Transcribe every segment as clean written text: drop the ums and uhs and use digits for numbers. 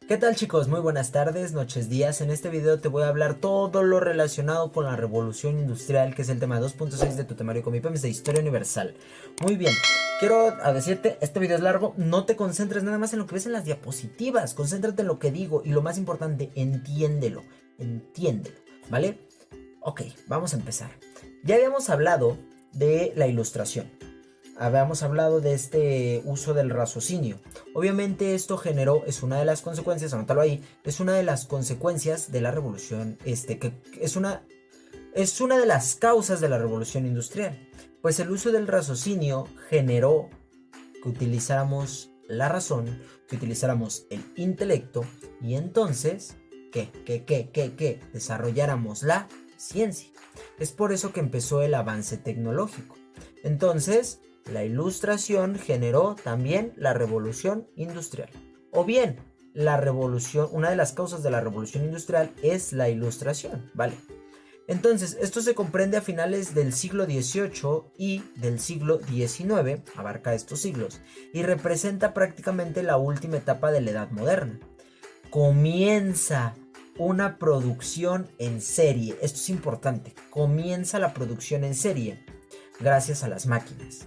¿Qué tal chicos? Muy buenas tardes, noches, días. En este video te voy a hablar todo lo relacionado con la revolución industrial, que es el tema 2.6 de tu temario con mi PEMS de Historia Universal. Muy bien, quiero decirte, este video es largo, no te concentres nada más en lo que ves en las diapositivas, concéntrate en lo que digo y lo más importante, entiéndelo, ¿vale? Ok, vamos a empezar. Ya habíamos hablado de la ilustración. Habíamos hablado de este uso del raciocinio. Obviamente esto generó, es una de las consecuencias, anótalo ahí, es una de las consecuencias de la revolución, que es una de las causas de la revolución industrial. Pues el uso del raciocinio generó que utilizáramos la razón, que utilizáramos el intelecto y entonces, ¿qué? Desarrolláramos la ciencia. Es por eso que empezó el avance tecnológico. Entonces, la ilustración generó también la revolución industrial. O bien, la revolución, una de las causas de la revolución industrial es la ilustración, ¿vale? Entonces, esto se comprende a finales del siglo XVIII y del siglo XIX, abarca estos siglos, y representa prácticamente la última etapa de la Edad Moderna. Comienza una producción en serie, esto es importante, comienza la producción en serie gracias a las máquinas.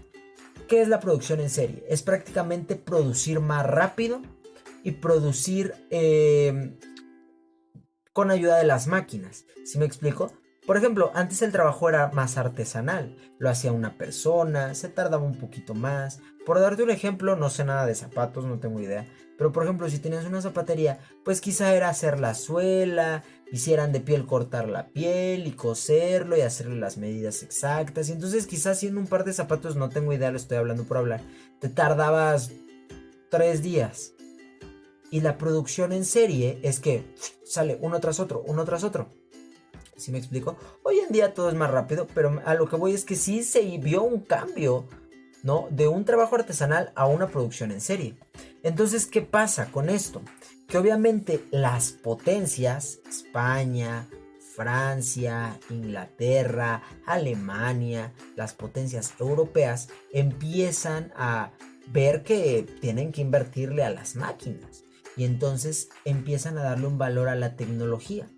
¿Qué es la producción en serie? Es prácticamente producir más rápido y producir con ayuda de las máquinas. ¿Sí me explico? Por ejemplo, antes el trabajo era más artesanal, lo hacía una persona, se tardaba un poquito más. Por darte un ejemplo, no sé nada de zapatos, no tengo idea, pero por ejemplo, si tenías una zapatería, pues quizá era hacer la suela, hicieran de piel cortar la piel y coserlo y hacerle las medidas exactas. Y entonces quizás haciendo un par de zapatos, no tengo idea, lo estoy hablando por hablar, te tardabas 3 días. Y la producción en serie es que sale uno tras otro, uno tras otro. ¿Sí me explico? Hoy en día todo es más rápido, pero a lo que voy es que sí se vio un cambio, ¿no? De un trabajo artesanal a una producción en serie. Entonces, ¿qué pasa con esto? Que obviamente las potencias, España, Francia, Inglaterra, Alemania, las potencias europeas, empiezan a ver que tienen que invertirle a las máquinas. Y entonces empiezan a darle un valor a la tecnología.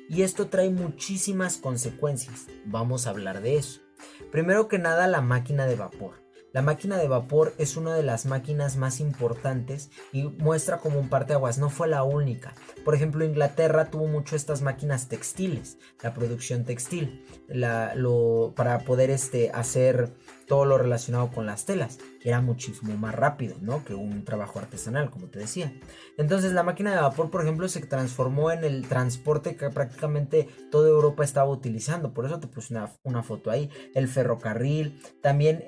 Y esto trae muchísimas consecuencias. Vamos a hablar de eso. Primero que nada, la máquina de vapor. La máquina de vapor es una de las máquinas más importantes y muestra como un parteaguas. No fue la única. Por ejemplo, Inglaterra tuvo mucho estas máquinas textiles, la producción textil, para poder hacer todo lo relacionado con las telas. Era muchísimo más rápido, ¿no? Que un trabajo artesanal, como te decía. Entonces la máquina de vapor, por ejemplo, se transformó en el transporte que prácticamente toda Europa estaba utilizando. Por eso te puse una foto ahí. El ferrocarril, también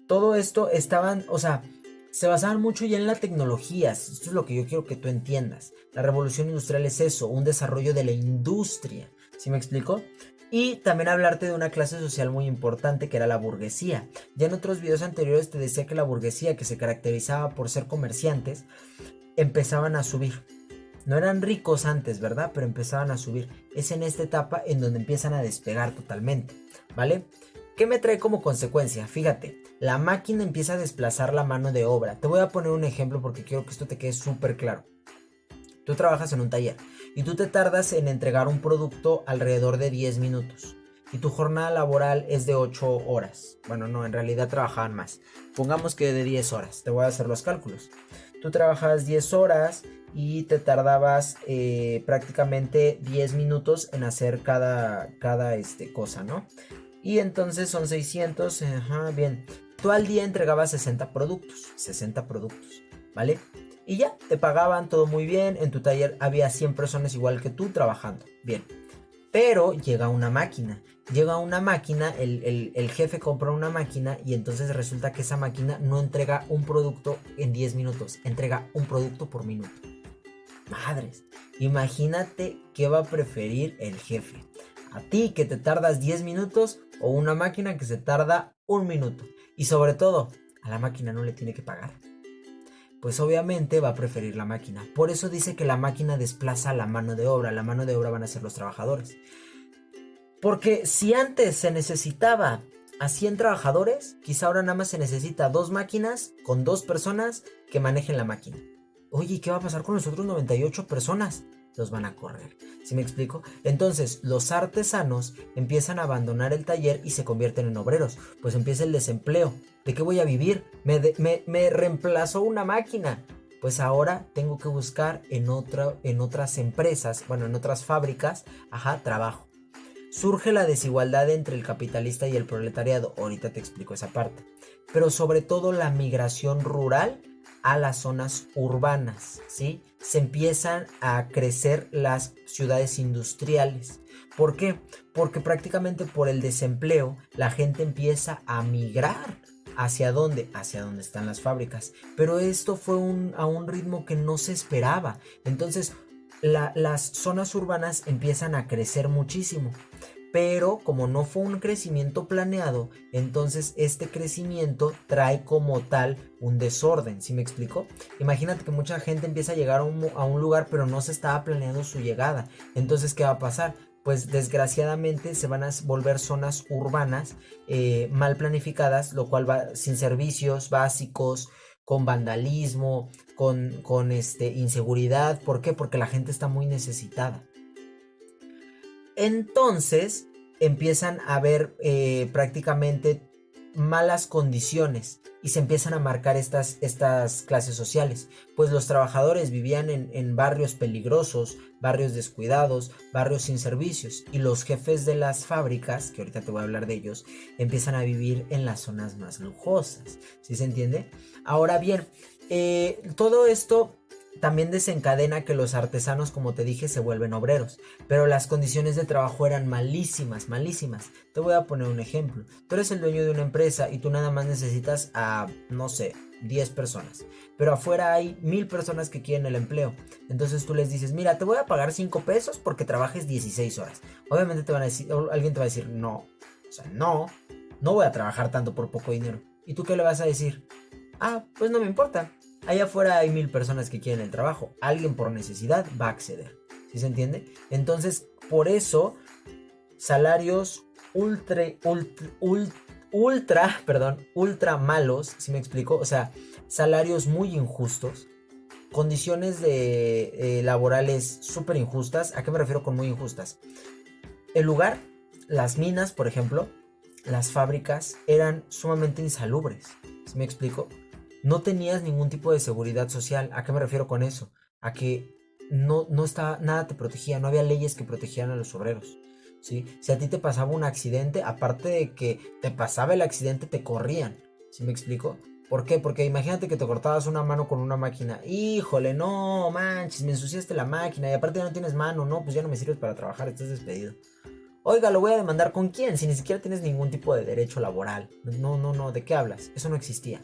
todo esto estaban, o sea, se basaban mucho ya en la tecnología. Esto es lo que yo quiero que tú entiendas. La revolución industrial es eso, un desarrollo de la industria. ¿Sí me explico? Y también hablarte de una clase social muy importante que era la burguesía. Ya en otros videos anteriores te decía que la burguesía, que se caracterizaba por ser comerciantes, empezaban a subir. No eran ricos antes, ¿verdad? Pero empezaban a subir. Es en esta etapa en donde empiezan a despegar totalmente, ¿vale? ¿Qué me trae como consecuencia? Fíjate, la máquina empieza a desplazar la mano de obra. Te voy a poner un ejemplo porque quiero que esto te quede súper claro. Tú trabajas en un taller y tú te tardas en entregar un producto alrededor de 10 minutos. Y tu jornada laboral es de 8 horas. Bueno, no, en realidad trabajaban más. Pongamos que de 10 horas. Te voy a hacer los cálculos. Tú trabajas 10 horas y te tardabas prácticamente 10 minutos en hacer cada cosa, ¿no? Y entonces son 600, ajá, bien. Tú al día entregabas 60 productos, ¿vale? Y ya, te pagaban todo muy bien, en tu taller había 100 personas igual que tú trabajando, bien. Pero llega una máquina, el jefe compra una máquina y entonces resulta que esa máquina no entrega un producto en 10 minutos, entrega un producto por minuto. Madres, imagínate qué va a preferir el jefe. A ti que te tardas 10 minutos o una máquina que se tarda un minuto. Y sobre todo, a la máquina no le tiene que pagar. Pues obviamente va a preferir la máquina. Por eso dice que la máquina desplaza la mano de obra. La mano de obra van a ser los trabajadores. Porque si antes se necesitaba a 100 trabajadores, quizá ahora nada más se necesita 2 máquinas con 2 personas que manejen la máquina. Oye, ¿y qué va a pasar con los otros 98 personas? Los van a correr. ¿Sí me explico? Entonces, los artesanos empiezan a abandonar el taller y se convierten en obreros. Pues empieza el desempleo. ¿De qué voy a vivir? Me reemplazó una máquina. Pues ahora tengo que buscar en otras empresas, bueno, en otras fábricas, trabajo. Surge la desigualdad entre el capitalista y el proletariado. Ahorita te explico esa parte. Pero sobre todo la migración rural a las zonas urbanas, ¿sí? Se empiezan a crecer las ciudades industriales. ¿Por qué? Porque prácticamente por el desempleo la gente empieza a migrar. ¿Hacia dónde? Hacia donde están las fábricas. Pero esto fue a un ritmo que no se esperaba. Entonces, las zonas urbanas empiezan a crecer muchísimo. Pero como no fue un crecimiento planeado, entonces este crecimiento trae como tal un desorden. ¿Sí me explico? Imagínate que mucha gente empieza a llegar a un lugar, pero no se estaba planeando su llegada. Entonces, ¿qué va a pasar? Pues desgraciadamente se van a volver zonas urbanas mal planificadas, lo cual va sin servicios básicos, con vandalismo, con inseguridad. ¿Por qué? Porque la gente está muy necesitada. Entonces empiezan a haber prácticamente malas condiciones y se empiezan a marcar estas clases sociales. Pues los trabajadores vivían en barrios peligrosos, barrios descuidados, barrios sin servicios. Y los jefes de las fábricas, que ahorita te voy a hablar de ellos, empiezan a vivir en las zonas más lujosas. ¿Sí se entiende? Ahora bien, todo esto también desencadena que los artesanos, como te dije, se vuelven obreros. Pero las condiciones de trabajo eran malísimas, malísimas. Te voy a poner un ejemplo. Tú eres el dueño de una empresa y tú nada más necesitas a, no sé, 10 personas. Pero afuera hay 1000 personas que quieren el empleo. Entonces tú les dices, mira, te voy a pagar 5 pesos porque trabajes 16 horas. Obviamente te van a decir, alguien te va a decir, no. O sea, no voy a trabajar tanto por poco dinero. ¿Y tú qué le vas a decir? Ah, pues no me importa. Allá afuera hay 1000 personas que quieren el trabajo. Alguien por necesidad va a acceder. ¿Sí se entiende? Entonces, por eso, salarios ultra malos, ¿sí me explico? O sea, salarios muy injustos, condiciones laborales súper injustas. ¿A qué me refiero con muy injustas? El lugar, las minas, por ejemplo, las fábricas eran sumamente insalubres. ¿Sí me explico? No tenías ningún tipo de seguridad social. ¿A qué me refiero con eso? A que no estaba, nada te protegía, no había leyes que protegieran a los obreros. ¿Sí? Si a ti te pasaba un accidente, aparte de que te pasaba el accidente, te corrían. ¿Sí me explico? ¿Por qué? Porque imagínate que te cortabas una mano con una máquina. Híjole, no manches, me ensuciaste la máquina y aparte ya no tienes mano, no, pues ya no me sirves para trabajar, estás despedido. Oiga, lo voy a demandar. ¿Con quién? Si ni siquiera tienes ningún tipo de derecho laboral. No, ¿de qué hablas? Eso no existía.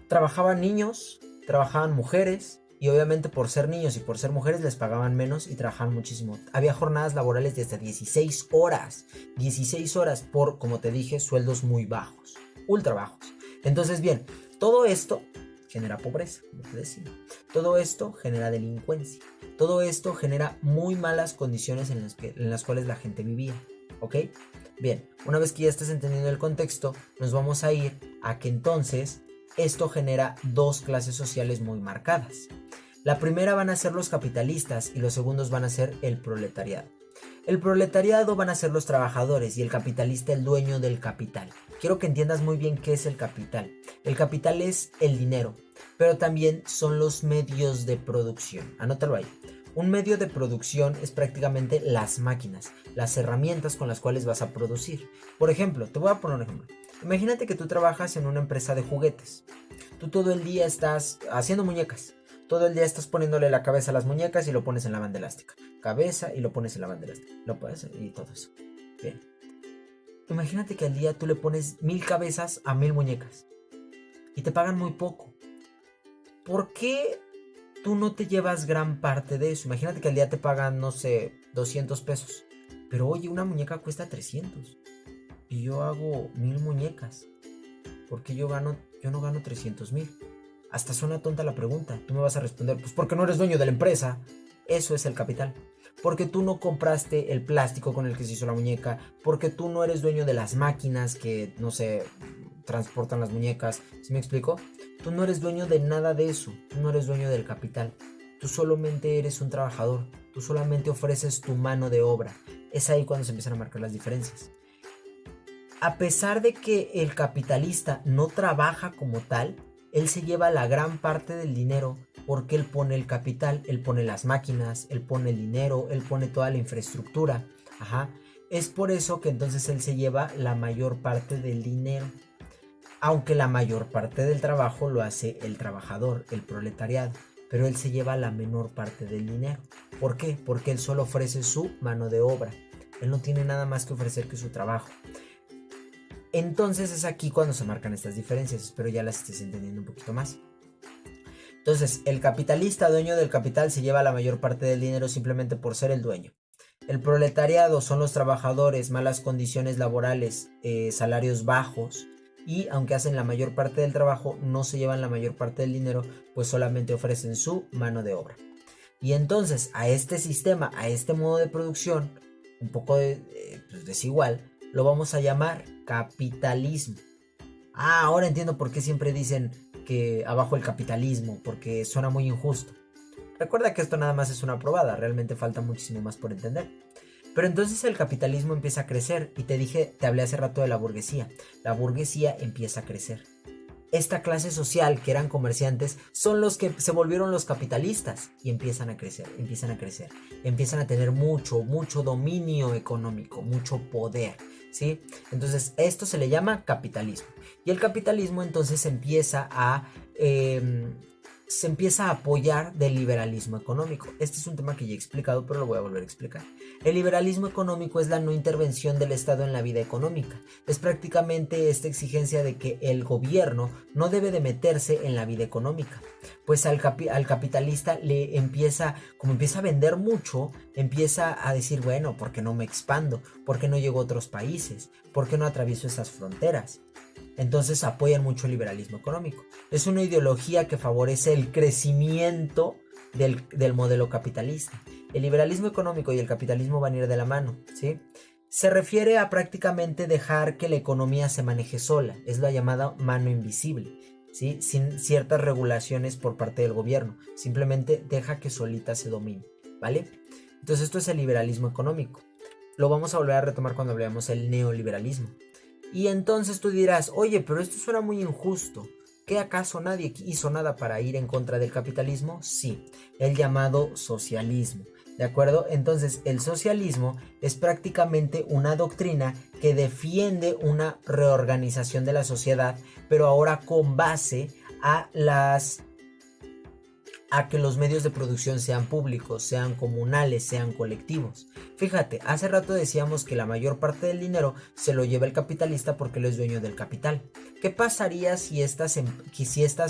Trabajaban niños, trabajaban mujeres y obviamente por ser niños y por ser mujeres les pagaban menos y trabajaban muchísimo. Había jornadas laborales de hasta 16 horas. 16 horas por, como te dije, sueldos muy bajos, ultra bajos. Entonces, bien, todo esto genera pobreza, como te decía. Todo esto genera delincuencia. Todo esto genera muy malas condiciones en las cuales la gente vivía. ¿Ok? Bien, una vez que ya estás entendiendo el contexto, nos vamos a ir a que entonces esto genera dos clases sociales muy marcadas. La primera van a ser los capitalistas y los segundos van a ser el proletariado. El proletariado van a ser los trabajadores y el capitalista el dueño del capital. Quiero que entiendas muy bien qué es el capital. El capital es el dinero, pero también son los medios de producción. Anótalo ahí. Un medio de producción es prácticamente las máquinas, las herramientas con las cuales vas a producir. Por ejemplo, te voy a poner un ejemplo. Imagínate que tú trabajas en una empresa de juguetes. Tú todo el día estás haciendo muñecas. Todo el día estás poniéndole la cabeza a las muñecas y lo pones en la banda elástica. Cabeza y lo pones en la banda elástica. Lo pones y todo eso. Bien. Imagínate que al día tú le pones 1000 cabezas a 1000 muñecas. Y te pagan muy poco. ¿Por qué tú no te llevas gran parte de eso? Imagínate que al día te pagan, no sé, 200 pesos. Pero oye, una muñeca cuesta 300. Y yo hago 1000 muñecas. ¿Por qué yo no gano 300,000? Hasta suena tonta la pregunta. Tú me vas a responder, pues porque no eres dueño de la empresa. Eso es el capital. Porque tú no compraste el plástico con el que se hizo la muñeca. Porque tú no eres dueño de las máquinas que, no sé, transportan las muñecas. ¿Sí me explico? Tú no eres dueño de nada de eso, tú no eres dueño del capital. Tú solamente eres un trabajador, tú solamente ofreces tu mano de obra. Es ahí cuando se empiezan a marcar las diferencias. A pesar de que el capitalista no trabaja como tal, él se lleva la gran parte del dinero porque él pone el capital, él pone las máquinas, él pone el dinero, él pone toda la infraestructura. Ajá. Es por eso que entonces él se lleva la mayor parte del dinero. Aunque la mayor parte del trabajo lo hace el trabajador, el proletariado, pero él se lleva la menor parte del dinero. ¿Por qué? Porque él solo ofrece su mano de obra. Él no tiene nada más que ofrecer que su trabajo. Entonces es aquí cuando se marcan estas diferencias. Espero ya las estés entendiendo un poquito más. Entonces, el capitalista, dueño del capital, se lleva la mayor parte del dinero simplemente por ser el dueño. El proletariado son los trabajadores, malas condiciones laborales, salarios bajos, y aunque hacen la mayor parte del trabajo, no se llevan la mayor parte del dinero, pues solamente ofrecen su mano de obra. Y entonces a este sistema, a este modo de producción, un poco pues desigual, lo vamos a llamar capitalismo. Ahora entiendo por qué siempre dicen que abajo el capitalismo, porque suena muy injusto. Recuerda que esto nada más es una probada, realmente falta muchísimo más por entender. Pero entonces el capitalismo empieza a crecer y te hablé hace rato de la burguesía. La burguesía empieza a crecer. Esta clase social que eran comerciantes son los que se volvieron los capitalistas y empiezan a crecer, empiezan a tener mucho dominio económico, mucho poder, ¿sí? Entonces esto se le llama capitalismo y el capitalismo entonces se empieza a apoyar del liberalismo económico. Este es un tema que ya he explicado, pero lo voy a volver a explicar. El liberalismo económico es la no intervención del Estado en la vida económica. Es prácticamente esta exigencia de que el gobierno no debe de meterse en la vida económica. Pues al capitalista le empieza, como empieza a vender mucho, empieza a decir, bueno, ¿por qué no me expando? ¿Por qué no llego a otros países? ¿Por qué no atravieso esas fronteras? Entonces apoyan mucho el liberalismo económico. Es una ideología que favorece el crecimiento del modelo capitalista. El liberalismo económico y el capitalismo van a ir de la mano, ¿sí? Se refiere a prácticamente dejar que la economía se maneje sola. Es la llamada mano invisible, ¿sí? Sin ciertas regulaciones por parte del gobierno. Simplemente deja que solita se domine, ¿vale? Entonces esto es el liberalismo económico. Lo vamos a volver a retomar cuando hablemos del neoliberalismo. Y entonces tú dirás, oye, pero esto suena muy injusto. ¿Qué acaso nadie hizo nada para ir en contra del capitalismo? Sí, el llamado socialismo. ¿De acuerdo? Entonces el socialismo es prácticamente una doctrina que defiende una reorganización de la sociedad, pero ahora con base a que los medios de producción sean públicos, sean comunales, sean colectivos. Fíjate, hace rato decíamos que la mayor parte del dinero se lo lleva el capitalista porque él es dueño del capital. ¿Qué pasaría si estas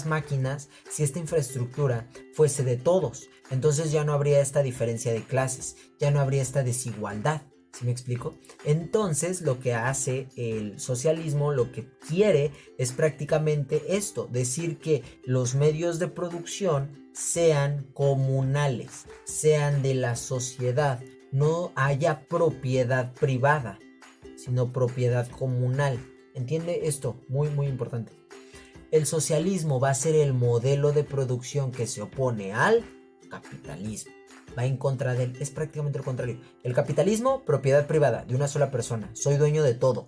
máquinas, si esta infraestructura fuese de todos? Entonces ya no habría esta diferencia de clases, ya no habría esta desigualdad. ¿Sí me explico? Entonces lo que hace el socialismo, lo que quiere es prácticamente esto, decir que los medios de producción sean comunales, sean de la sociedad, no haya propiedad privada, sino propiedad comunal. ¿Entiende esto? Muy, muy importante. El socialismo va a ser el modelo de producción que se opone al capitalismo. Va en contra de él, es prácticamente lo contrario. El capitalismo, propiedad privada de una sola persona. Soy dueño de todo.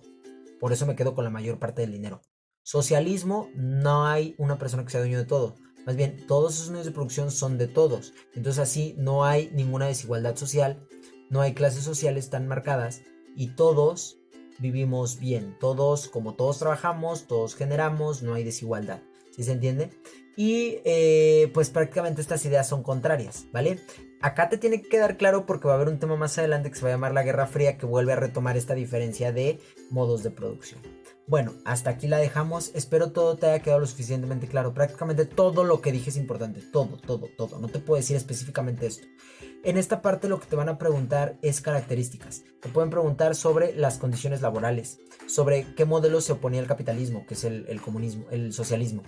Por eso me quedo con la mayor parte del dinero. Socialismo, no hay una persona que sea dueño de todo. Más bien, todos esos medios de producción son de todos. Entonces así no hay ninguna desigualdad social, no hay clases sociales tan marcadas y todos vivimos bien. Todos, como todos trabajamos, todos generamos, no hay desigualdad. ¿Sí se entiende? Y pues prácticamente estas ideas son contrarias, ¿vale? Acá te tiene que quedar claro porque va a haber un tema más adelante que se va a llamar la Guerra Fría que vuelve a retomar esta diferencia de modos de producción. Bueno, hasta aquí la dejamos. Espero todo te haya quedado lo suficientemente claro. Prácticamente todo lo que dije es importante. Todo. No te puedo decir específicamente esto. En esta parte lo que te van a preguntar es características. Te pueden preguntar sobre las condiciones laborales, sobre qué modelo se oponía al capitalismo, que es el comunismo, el socialismo.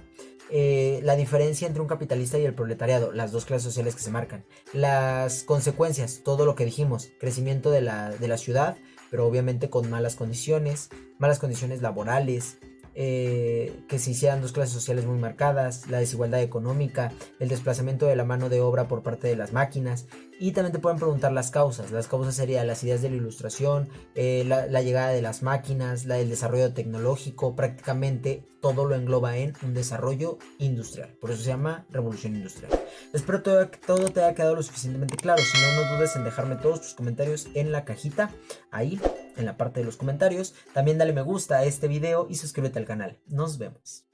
La diferencia entre un capitalista y el proletariado, las dos clases sociales que se marcan, las consecuencias, todo lo que dijimos, crecimiento de la ciudad, pero obviamente con malas condiciones laborales, que se hicieran dos clases sociales muy marcadas, la desigualdad económica, el desplazamiento de la mano de obra por parte de las máquinas. Y también te pueden preguntar las causas. Las causas serían las ideas de la ilustración, la llegada de las máquinas, el desarrollo tecnológico, prácticamente todo lo engloba en un desarrollo industrial. Por eso se llama revolución industrial. Espero todo te haya quedado lo suficientemente claro. Si no, no dudes en dejarme todos tus comentarios en la cajita, ahí, en la parte de los comentarios. También dale me gusta a este video y suscríbete al canal. Nos vemos.